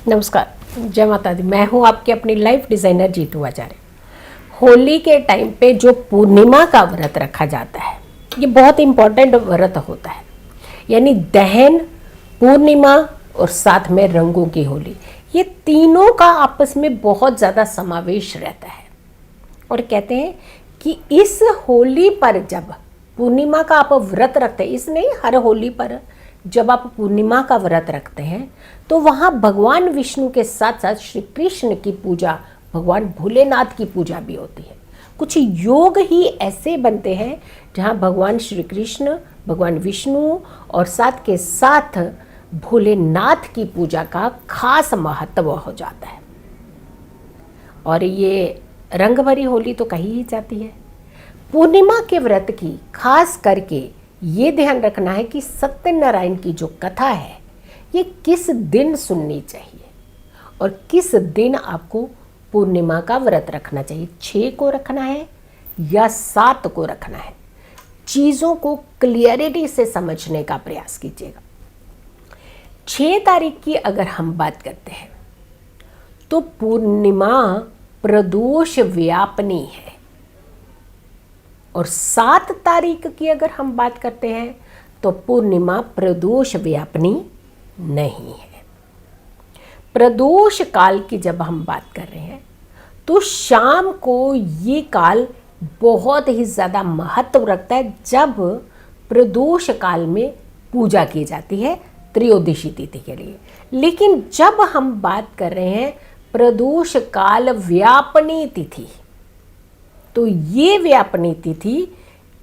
नमस्कार, जय माता दी। मैं हूँ आपकी अपनी लाइफ डिज़ाइनर जीतू आचार्य। होली के टाइम पे जो पूर्णिमा का व्रत रखा जाता है, ये बहुत इम्पोर्टेंट व्रत होता है। यानी दहन, पूर्णिमा और साथ में रंगों की होली, ये तीनों का आपस में बहुत ज़्यादा समावेश रहता है। और कहते हैं कि इस होली पर जब पूर्णिमा का आप व्रत रखते हैं, इस नहीं, हर होली पर जब आप पूर्णिमा का व्रत रखते हैं तो वहाँ भगवान विष्णु के साथ साथ श्री कृष्ण की पूजा, भगवान भोलेनाथ की पूजा भी होती है। कुछ योग ही ऐसे बनते हैं जहाँ भगवान श्री कृष्ण, भगवान विष्णु और साथ के साथ भोलेनाथ की पूजा का खास महत्व हो जाता है। और ये रंग भरी होली तो कही ही जाती है। पूर्णिमा के व्रत की खास करके ये ध्यान रखना है कि सत्यनारायण की जो कथा है ये किस दिन सुननी चाहिए और किस दिन आपको पूर्णिमा का व्रत रखना चाहिए। 6 को रखना है या 7 को रखना है, चीज़ों को क्लियरिटी से समझने का प्रयास कीजिएगा। 6 तारीख की अगर हम बात करते हैं तो पूर्णिमा प्रदोष व्यापनी है और 7 तारीख की अगर हम बात करते हैं तो पूर्णिमा प्रदोष व्यापनी नहीं है। प्रदोष काल की जब हम बात कर रहे हैं तो शाम को ये काल बहुत ही ज़्यादा महत्व रखता है, जब प्रदोष काल में पूजा की जाती है त्रयोदशी तिथि के लिए। लेकिन जब हम बात कर रहे हैं प्रदोष काल व्यापनी तिथि, तो ये व्यापनी तिथि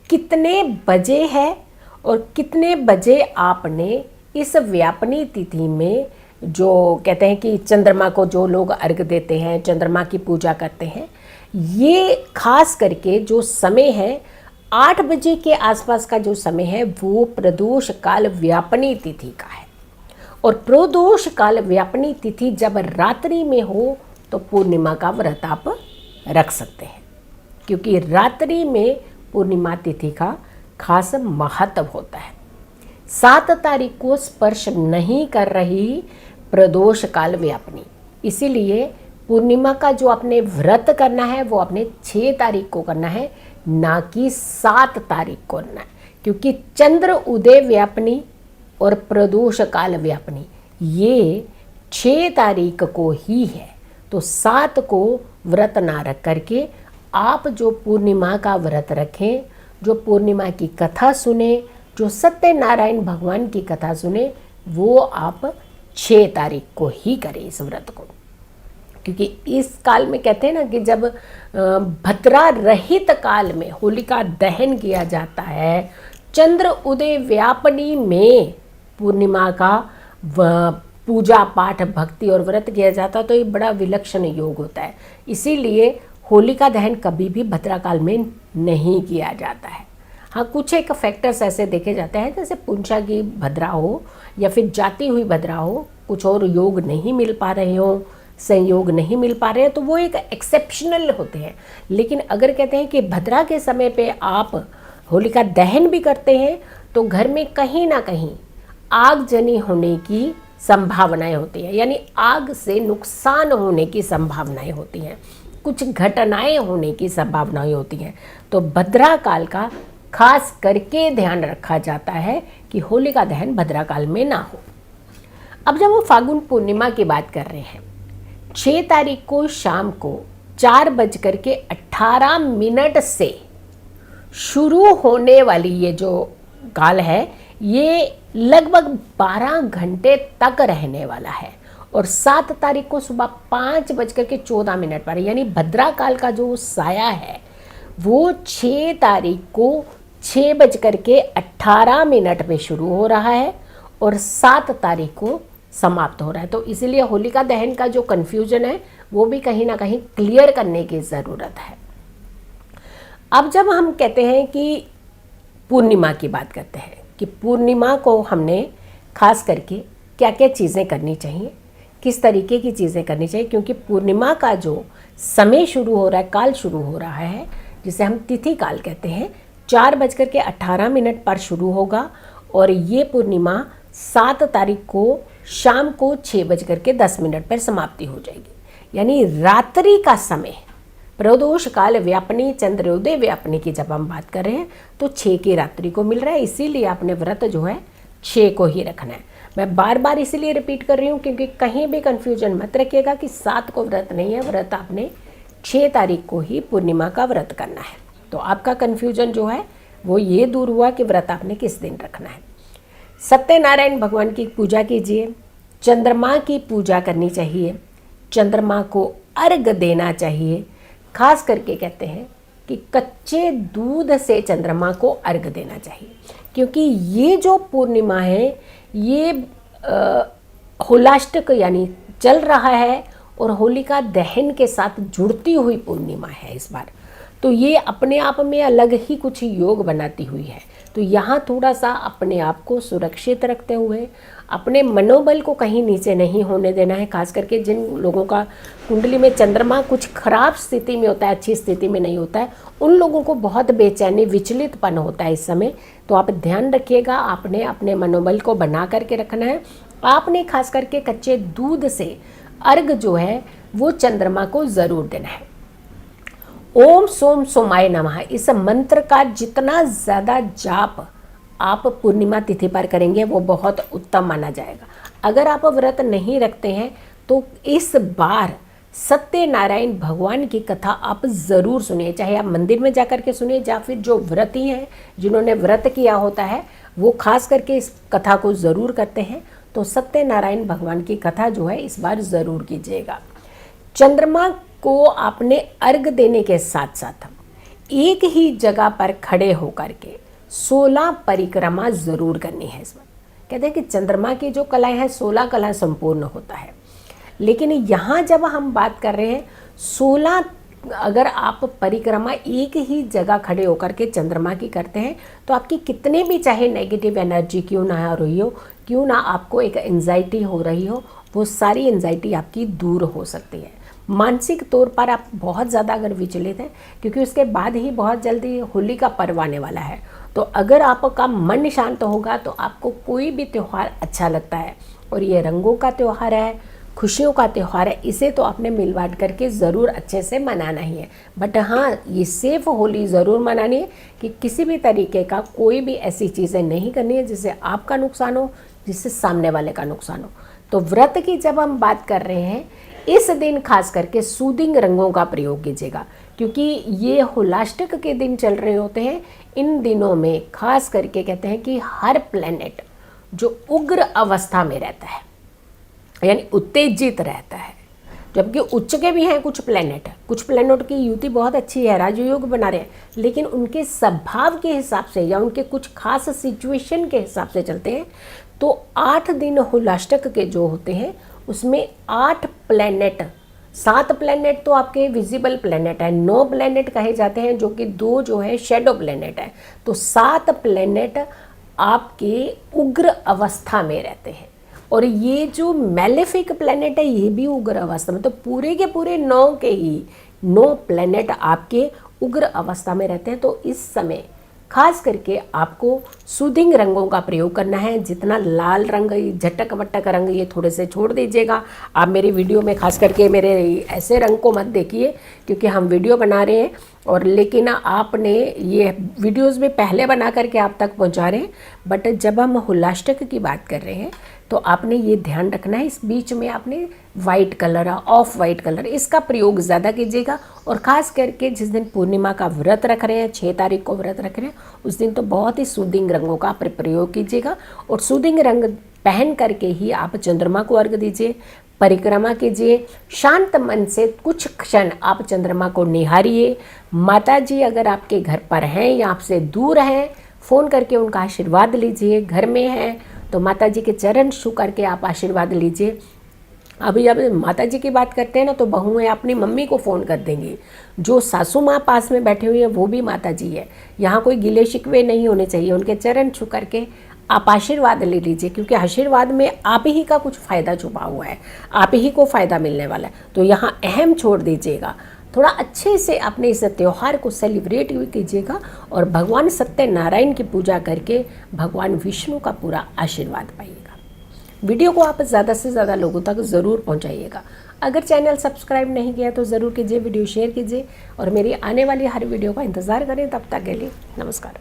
कितने बजे है और कितने बजे आपने इस व्यापनी तिथि में, जो कहते हैं कि चंद्रमा को जो लोग अर्घ देते हैं, चंद्रमा की पूजा करते हैं, ये खास करके जो समय है 8 बजे के आसपास का जो समय है वो प्रदोष काल व्यापनी तिथि का है। और प्रदोष काल व्यापनी तिथि जब रात्रि में हो तो पूर्णिमा का व्रत आप रख सकते हैं, क्योंकि रात्रि में पूर्णिमा तिथि का खास महत्व होता है। 7 तारीख को स्पर्श नहीं कर रही प्रदोष काल व्यापनी, इसीलिए पूर्णिमा का जो आपने व्रत करना है वो आपने 6 तारीख को करना है, ना कि 7 तारीख को करना है। क्योंकि चंद्र उदय व्यापनी और प्रदोष काल व्यापनी ये 6 तारीख को ही है। तो 7 को व्रत ना रख करके आप जो पूर्णिमा का व्रत रखें, जो पूर्णिमा की कथा सुने, जो सत्यनारायण भगवान की कथा सुने, वो आप 6 तारीख को ही करें इस व्रत को। क्योंकि इस काल में कहते हैं ना कि जब भद्रा रहित काल में होलिका दहन किया जाता है, चंद्र उदय व्यापनी में पूर्णिमा का पूजा पाठ भक्ति और व्रत किया जाता है, तो ये बड़ा विलक्षण योग होता है। इसीलिए होलिका दहन कभी भी भद्रा काल में नहीं किया जाता है। हाँ, कुछ एक फैक्टर्स ऐसे देखे जाते हैं, जैसे पुंसा की भद्रा हो या फिर जाती हुई भद्रा हो, कुछ और योग नहीं मिल पा रहे हो, संयोग नहीं मिल पा रहे हैं, तो वो एक एक्सेप्शनल होते हैं। लेकिन अगर कहते हैं कि भद्रा के समय पे आप होलिका दहन भी करते हैं तो घर में कहीं ना कहीं आगजनी होने की संभावनाएं होती हैं, यानी आग से नुकसान होने की संभावनाएं होती हैं, कुछ घटनाएं होने की संभावनाएं होती हैं। तो भद्रा काल का खास करके ध्यान रखा जाता है कि होलिका दहन भद्रा काल में ना हो। अब जब हम फागुन पूर्णिमा की बात कर रहे हैं, 6 तारीख को शाम को 4:18 से शुरू होने वाली ये जो काल है ये लगभग 12 घंटे तक रहने वाला है। और 7 तारीख को सुबह 5:14 पर, यानी भद्रा काल का जो साया है वो 6 तारीख को 6:18 पे शुरू हो रहा है और 7 तारीख को समाप्त हो रहा है। तो इसीलिए होलिका दहन का जो कन्फ्यूजन है वो भी कहीं ना कहीं क्लियर करने की ज़रूरत है। अब जब हम कहते हैं कि पूर्णिमा की बात करते हैं कि पूर्णिमा को हमने खास करके क्या क्या चीज़ें करनी चाहिए, किस तरीके की चीज़ें करनी चाहिए, क्योंकि पूर्णिमा का जो समय शुरू हो रहा है, काल शुरू हो रहा है, जिसे हम तिथि काल कहते हैं, 4:18 पर शुरू होगा और ये पूर्णिमा 7 तारीख को शाम को 6:10 पर समाप्ति हो जाएगी। यानी रात्रि का समय, प्रदोष काल व्यापनी चंद्रोदय व्यापनी की जब हम बात कर रहे हैं तो 6 की रात्रि को मिल रहा है, इसीलिए आपने व्रत जो है 6 को ही रखना है। मैं बार बार इसीलिए रिपीट कर रही हूँ क्योंकि कहीं भी कंफ्यूजन मत रखिएगा कि 7 को व्रत नहीं है, व्रत आपने 6 तारीख को ही पूर्णिमा का व्रत करना है। तो आपका कंफ्यूजन जो है वो ये दूर हुआ कि व्रत आपने किस दिन रखना है। सत्यनारायण भगवान की पूजा कीजिए, चंद्रमा की पूजा करनी चाहिए, चंद्रमा को अर्घ देना चाहिए। खास करके कहते हैं कि कच्चे दूध से चंद्रमा को अर्घ देना चाहिए, क्योंकि ये जो पूर्णिमा है ये होलाष्टक यानी चल रहा है और होलिका दहन के साथ जुड़ती हुई पूर्णिमा है इस बार। तो ये अपने आप में अलग ही कुछ योग बनाती हुई है। तो यहाँ थोड़ा सा अपने आप को सुरक्षित रखते हुए अपने मनोबल को कहीं नीचे नहीं होने देना है। खास करके जिन लोगों का कुंडली में चंद्रमा कुछ खराब स्थिति में होता है, अच्छी स्थिति में नहीं होता है, उन लोगों को बहुत बेचैनी विचलितपन होता है इस समय। तो आप ध्यान रखिएगा, आपने अपने मनोबल को बना करके रखना है। आपने खास करके कच्चे दूध से अर्घ जो है वो चंद्रमा को ज़रूर देना है। ओम सोम सोमाय नमः इस मंत्र का जितना ज़्यादा जाप आप पूर्णिमा तिथि पर करेंगे वो बहुत उत्तम माना जाएगा। अगर आप व्रत नहीं रखते हैं तो इस बार सत्यनारायण भगवान की कथा आप ज़रूर सुनिए, चाहे आप मंदिर में जाकर के सुनिए या फिर जो व्रती हैं जिन्होंने व्रत किया होता है वो खास करके इस कथा को ज़रूर करते हैं। तो सत्यनारायण भगवान की कथा जो है इस बार ज़रूर कीजिएगा। चंद्रमा को आपने अर्घ देने के साथ साथ एक ही जगह पर खड़े होकर के 16 परिक्रमा ज़रूर करनी है इस बार। कहते हैं कि चंद्रमा की जो कलाएं हैं 16 कला संपूर्ण होता है, लेकिन यहाँ जब हम बात कर रहे हैं 16 अगर आप परिक्रमा एक ही जगह खड़े होकर के चंद्रमा की करते हैं तो आपकी कितने भी चाहे नेगेटिव एनर्जी क्यों ना आ रही हो, क्यों ना आपको एक एंजाइटी हो रही हो, वो सारी एंजाइटी आपकी दूर हो सकती है। मानसिक तौर पर आप बहुत ज़्यादा अगर विचलित हैं, क्योंकि उसके बाद ही बहुत जल्दी होली का पर्व आने वाला है, तो अगर आपका मन शांत होगा तो आपको कोई भी त्यौहार अच्छा लगता है। और ये रंगों का त्यौहार है, खुशियों का त्यौहार है, इसे तो आपने मिल बांट करके ज़रूर अच्छे से मनाना ही है। बट हाँ, ये सेफ होली ज़रूर मनानी है कि किसी भी तरीके का कोई भी ऐसी चीज़ें नहीं करनी है जिससे आपका नुकसान हो, जिससे सामने वाले का नुकसान हो। तो व्रत की जब हम बात कर रहे हैं इस दिन खास करके सूदिंग रंगों का प्रयोग कीजिएगा, क्योंकि ये होलाष्टक के दिन चल रहे होते हैं। इन दिनों में खास करके कहते हैं कि हर प्लैनेट जो उग्र अवस्था में रहता है यानी उत्तेजित रहता है, जबकि उच्च के भी हैं कुछ प्लैनेट की युति बहुत अच्छी है, राजयोग बना रहे हैं, लेकिन उनके स्वभाव के हिसाब से या उनके कुछ खास सिचुएशन के हिसाब से चलते हैं। तो 8 दिन होलाष्टक के जो होते हैं उसमें 8 प्लैनेट, 7 प्लैनेट तो आपके विजिबल प्लैनेट है, 9 प्लैनेट कहे जाते हैं जो कि 2 जो है शेडो प्लैनेट है। तो 7 प्लैनेट आपके उग्र अवस्था में रहते हैं और ये जो मैलेफिक प्लैनेट है ये भी उग्र अवस्था में। तो पूरे के पूरे 9 के ही 9 प्लैनेट आपके उग्र अवस्था में रहते हैं। तो इस समय खास करके आपको सूदिंग रंगों का प्रयोग करना है। जितना लाल रंग, झटक वटक रंग, ये थोड़े से छोड़ दीजिएगा। आप मेरी वीडियो में खास करके मेरे ऐसे रंग को मत देखिए क्योंकि हम वीडियो बना रहे हैं और लेकिन आपने ये वीडियोस भी पहले बना करके आप तक पहुंचा रहे हैं। बट जब हम होलाष्टक की बात कर रहे हैं तो आपने ये ध्यान रखना है, इस बीच में आपने white colour, of white colour, इसका प्रयोग ज़्यादा कीजिएगा। और ख़ास करके जिस दिन पूर्णिमा का व्रत रख रहे हैं, 6 तारीख को व्रत रख रहे हैं, उस दिन तो बहुत ही सूदिंग रंगों का प्रयोग कीजिएगा। और सूदिंग रंग पहन करके ही आप चंद्रमा को अर्घ दीजिए, परिक्रमा कीजिए। शांत मन से कुछ क्षण आप चंद्रमा को निहारिए। माता जी अगर आपके घर पर हैं या आपसे दूर हैं, फ़ोन करके उनका आशीर्वाद लीजिए। घर में हैं तो माता जी के चरण छू करके आप आशीर्वाद लीजिए। अभी जब माता जी की बात करते हैं ना तो बहुएं अपनी मम्मी को फ़ोन कर देंगी। जो सासू माँ पास में बैठे हुए हैं वो भी माता जी है। यहाँ कोई गिले शिकवे नहीं होने चाहिए। उनके चरण छू करके आप आशीर्वाद ले लीजिए, क्योंकि आशीर्वाद में आप ही का कुछ फ़ायदा छुपा हुआ है, आप ही को फ़ायदा मिलने वाला है। तो यहाँ अहम छोड़ दीजिएगा, थोड़ा अच्छे से अपने इस त्यौहार को सेलिब्रेट भी कीजिएगा और भगवान सत्यनारायण की पूजा करके भगवान विष्णु का पूरा आशीर्वाद पाइएगा। वीडियो को आप ज़्यादा से ज़्यादा लोगों तक ज़रूर पहुंचाइएगा। अगर चैनल सब्सक्राइब नहीं किया तो ज़रूर कीजिए, वीडियो शेयर कीजिए और मेरी आने वाली हर वीडियो का इंतज़ार करें। तब तक के लिए नमस्कार।